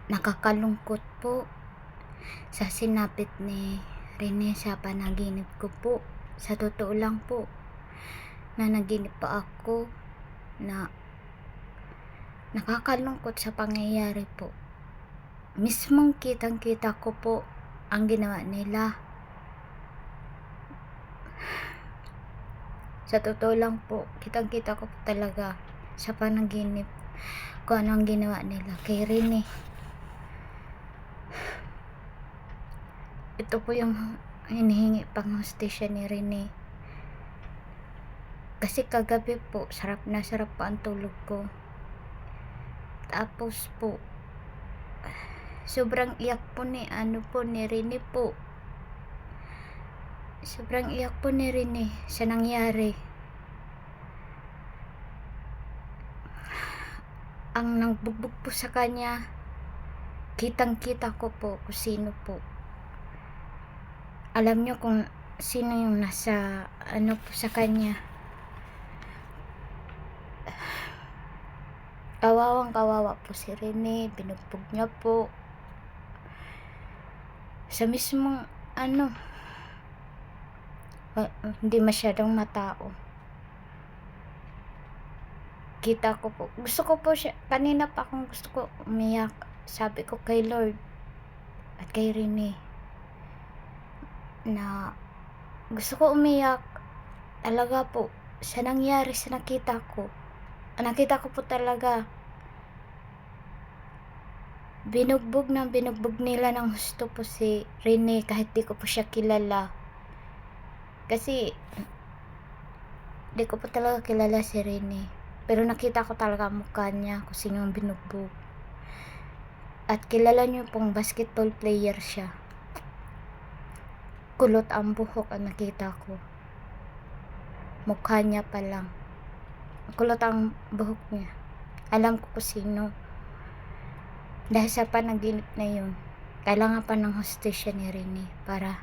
Nakakalungkot po sa sinapit ni Rene sa panaginip ko po. Sa totoo lang po, nanaginip pa ako na nakakalungkot sa pangyayari po. Mismong kitang-kita ko po ang ginawa nila. Sa totoo lang po, kitang-kita ko po talaga sa panaginip kung ano ang ginawa nila kay Rene. Ito po yung hinihingi pang hustisya ni Rene. Kasi kagabi po, sarap na sarap pa ang tulog ko. Tapos po, sobrang iyak po ni Rene po. Sobrang iyak po ni Rene sa nangyari. Ang nagbugbog po sa kanya, kitang-kita ko po kung sino po. Alam nyo kung sino yung nasa po sa kanya. Kawawang kawawa po si Rene, binugbog niya po sa mismong hindi masyadong matao. Kita ko po, gusto ko po siya, kanina pa akong gusto ko umiyak. Sabi ko kay Lord at kay Rene na gusto ko umiyak talaga po sa nangyari, sa nakita ko. Nakita ko po talaga binugbog nila ng husto po si Rene kahit di ko po siya kilala. Kasi di ko po talaga kilala si Rene, pero nakita ko talaga mukha niya kung sino yung binugbog. At kilala niyo pong basketball player siya. Kulot ang buhok ang nakita ko. Mukha niya pa lang, kulot ang buhok niya. Alam ko kung sino. Dahil sa panaginip na yun, kailangan pa ng hustisya ni Rene para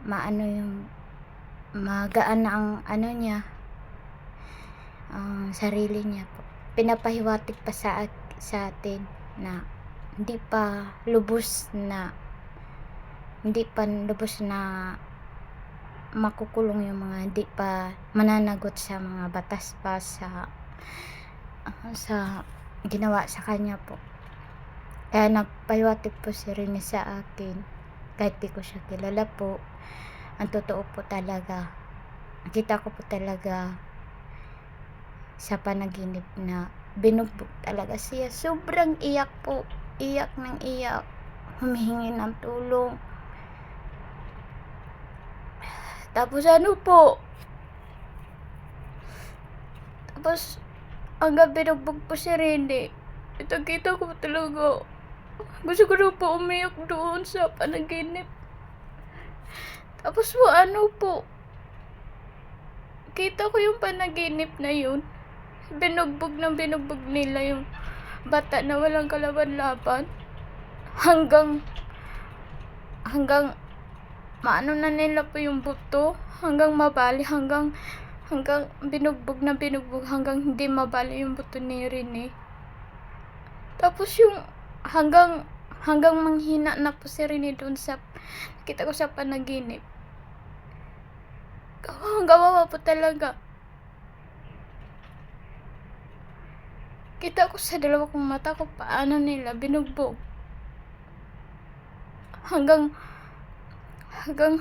magaan na ang niya, ang sarili niya po. Pinapahiwatig pa sa atin na hindi pa lubos na makukulong yung mga hindi pa mananagot sa mga batas pa sa ginawa sa kanya po. Kaya nagpahiwatig po si Rene sa akin kahit di ko siya kilala po. Ang totoo po talaga, nakita ko po talaga sa panaginip na binugbog talaga siya. Sobrang iyak po, iyak ng iyak, humihingi ng tulong. Tapos hanggang binugbog po si Rene. Kita ko talaga, gusto ko na po umiyak doon sa panaginip. Tapos po, kita ko yung panaginip na yun. Binugbog nila yung bata na walang kalaban-laban. Hanggang na nila po yung buto, hanggang mabali, hanggang binugbog hanggang hindi mabali yung buto ni Rene. Tapos yung hanggang manghina na po si Rene doon sa kita ko sa panaginip. Kawawa po talaga. Kita ko sa dalawa kong mata ko paano nila binugbog. Hanggang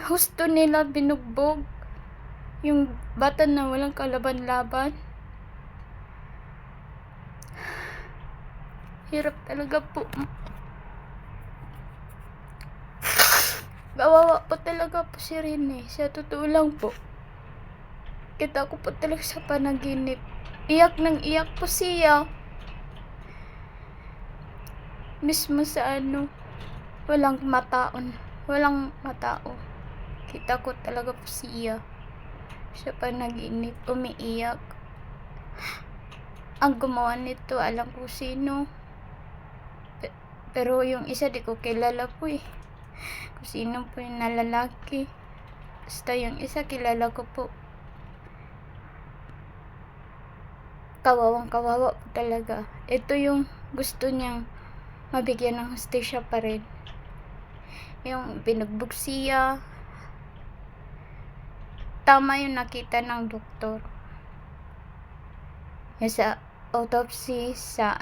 husto nila binugbog yung bata na walang kalaban-laban. Hirap talaga po. Kawawa po talaga po si Rene. Sa totoo lang po, kita ko po talaga sa panaginip, iyak ng iyak po siya. Mismo sa walang matao. Kita ko talaga po siya sa panaginip, umiiyak. Ang gumawa nito, alam ko sino. Pero yung isa di ko kilala po kung sino po yung nalalaki. Basta yung isa kilala ko po. kawawang-kawawa po talaga. Ito yung gusto niyang mabigyan ng hustisya pa rin. Yung binugbog siya, tama yung nakita ng doktor. Yung sa autopsy, sa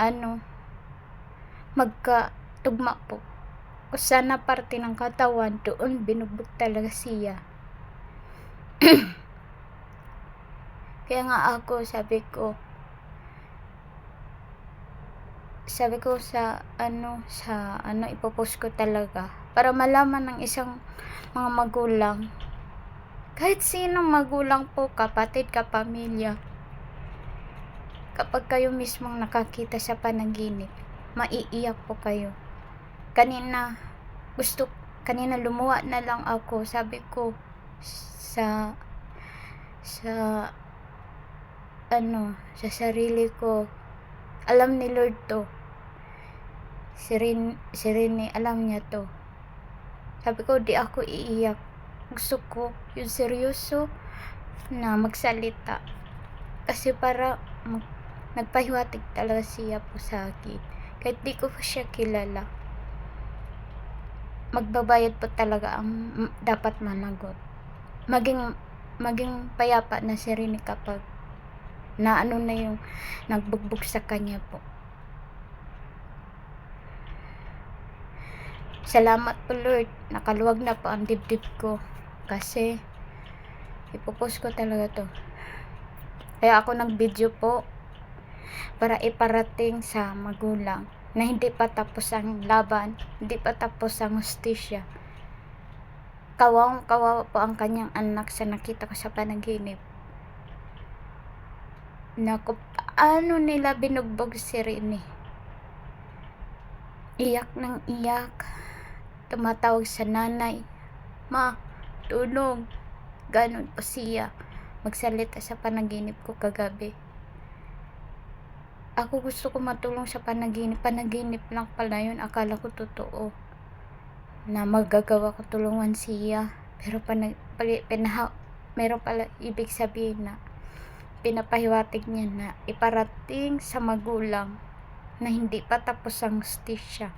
magkatugma po. Kung sana parte ng katawan, doon binugbog talaga siya. Kaya nga ako, sabi ko sa ipopost ko talaga para malaman ng isang mga magulang, kahit sinong magulang po, kapatid, kapamilya, kapag kayo mismong nakakita sa panaginip, maiiyak po kayo. Kanina lumuha na lang ako, sabi ko sa sarili ko, alam ni Lord to, si Rene, alam niya to. Sabi ko, di ako iiyak. Gusto ko yung seryoso na magsalita, kasi para nagpahiwatig talaga siya po sa akin. Kahit di ko po siya kilala, magbabayad po talaga ang dapat managot. Maging payapa na si Rene kapag na yung nagbugbog sa kanya po. Salamat po Lord, nakaluwag na po ang dibdib ko, kasi ipopost ko talaga to. Kaya ako nag-video po para iparating sa magulang na hindi pa tapos ang laban, hindi pa tapos ang hustisya. Kawawa po ang kanyang anak sa nakita ko sa panaginip. Naku, paano nila binugbog si Rene? Iyak ng iyak, tumatawag sa nanay, "Ma, tulong." Ganon po siya magsalita sa panaginip ko kagabi. Ako gusto ko matulong sa panaginip lang pala yun. Akala ko totoo na magagawa ko tulungan siya, pero meron pala ibig sabihin na pinapahiwatig niya na iparating sa magulang na hindi pa tapos ang hustisya.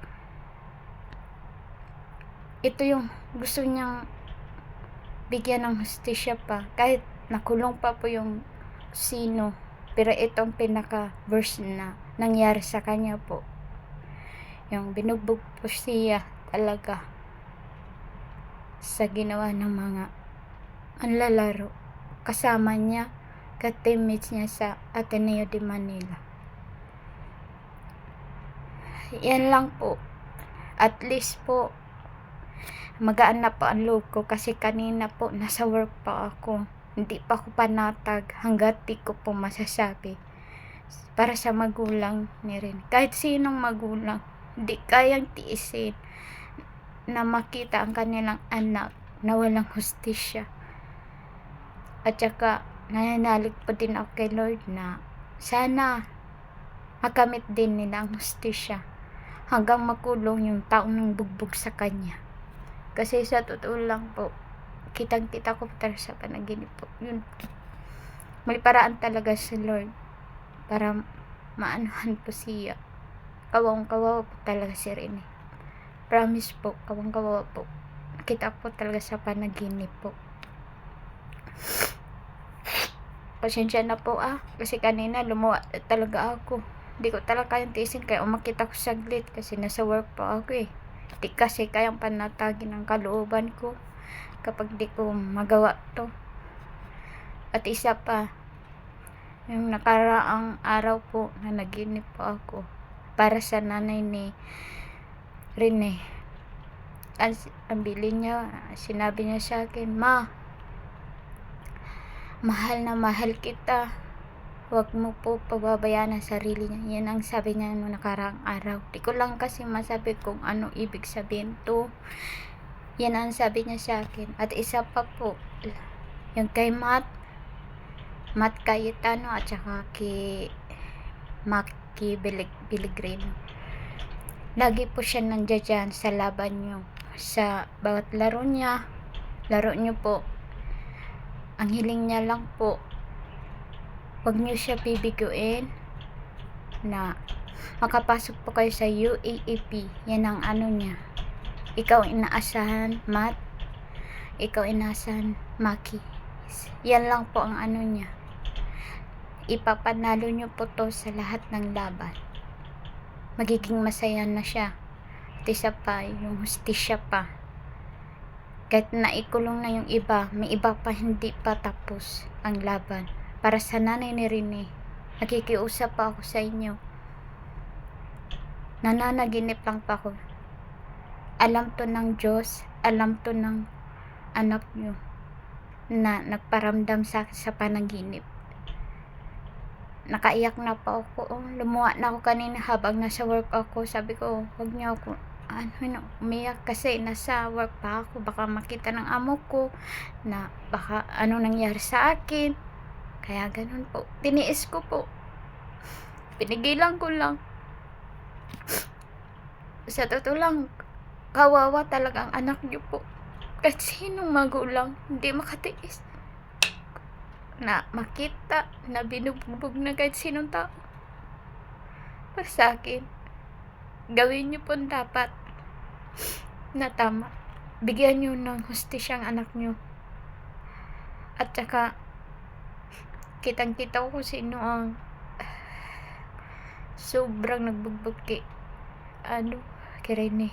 Ito yung gusto niyang bigyan ng hustisya pa, kahit nakulong pa po yung sino. Pero itong pinaka-verse na nangyari sa kanya po, yung binugbog po siya talaga sa ginawa ng mga manlalaro kasama niya, ka-teammates niya sa Ateneo de Manila. Yan lang po. At least po, magaan na po ang loob ko, kasi kanina po nasa work pa ako. Hindi pa ako panatag hanggat di ko po masasabi para sa magulang ni Rene. Kahit sinong magulang, hindi kayang tiisin na makita ang kanilang anak na walang hustisya. At saka nananalig po din ako kay Lord na sana makamit din nila ang hustisya hanggang makulong yung taong nang bugbog sa kanya. Kasi sa totoo lang po, kitang-kita ko talaga sa panaginip po. Yun, may paraan talaga si Lord para maanuhan po siya. Kawawang-kawawa po talaga si Rene. Promise po, kawawang-kawawa po. Nakita ko talaga sa panaginip po. Pasensya na po kasi kanina lumuha talaga ako. Hindi ko talaga kayang tiisin, kaya umakit ako saglit kasi nasa work pa ako eh. Di kasi kayang panatagin ang kalooban ko kapag di ko magawa to. At isa pa, yung nakaraang araw po na naginip po ako para sa nanay ni Rene. Ang bilin niya, sinabi niya sa akin, "Ma, mahal na mahal kita. Huwag mo po pababayaan ang sarili niya." Yan ang sabi niya nung nakaraang araw. Di ko lang kasi masabi kung ano ibig sabihin to. Yan ang sabi niya sa akin. At isa pa po, yung kay Matt Cayetano at saka kay Maki Biligrino. Lagi po siya nandiyan dyan sa laban niyo. Sa bawat laro niyo po. Ang hiling niya lang po, Huwag niyo siya bibiguin na makapasok po kayo sa UAAP. Yan ang ano niya. Ikaw inaasahan, Matt. Ikaw inaasahan, Maki. Yan lang po ang ano niya. Ipapanalo niyo po to sa lahat ng laban. Magiging masaya na siya. At isa pa, yung hustisya pa. Kahit naikulong na yung iba, may iba pa hindi pa tapos ang laban. Para sa nanay ni Rene, nakikiusap pa ako sa inyo. Nananaginip lang pa ako. Alam to ng Diyos, alam to ng anak nyo na nagparamdam sa akin sa panaginip. Nakaiyak na pa ako. Lumuha na ako kanina habang nasa work ako. Sabi ko, huwag niyo ako umiyak kasi nasa work pa ako. Baka makita ng amo ko na baka anong nangyari sa akin. Kaya ganun po. Tiniis ko po. Pinigilan ko lang. Sa totoo lang, kawawa talaga ang anak niyo po. Kahit sinong magulang, hindi makatiis na makita na binubugbog na kahit sinong tao. Para sa akin, gawin niyo po dapat na tama. Bigyan niyo ng hustisya ang anak niyo. At saka, kitang-kita ko kung sino ang sobrang nagbugbog kay Rene.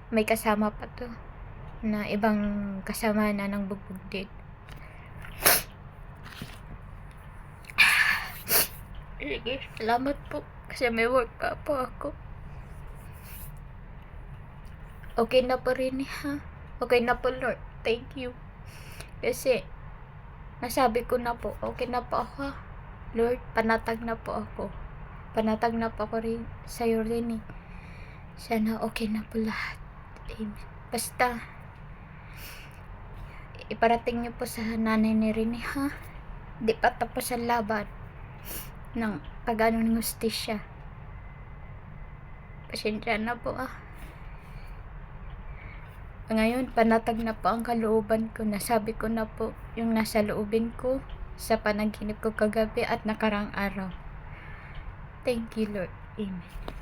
May kasama pa to na ibang kasama na ng bugbog din. Sige, salamat po kasi may work pa po ako. Okay na po rin ha. Okay na po, Lord. Thank you. Kasi nasabi ko na po, okay na po ako. Lord, panatag na po ako. Panatag na po ako rin sa'yo rin eh. Sana okay na po lahat. Amen. Basta, iparating niyo po sa nanay ni Rene ha. Di pa tapos ang laban ng pag-ano ng hustisya. Pasensya na po ah. Ngayon, panatag na po ang kalooban ko. Nasabi ko na po yung nasa loobin ko sa panaginip ko kagabi at nakarang araw. Thank you, Lord. Amen.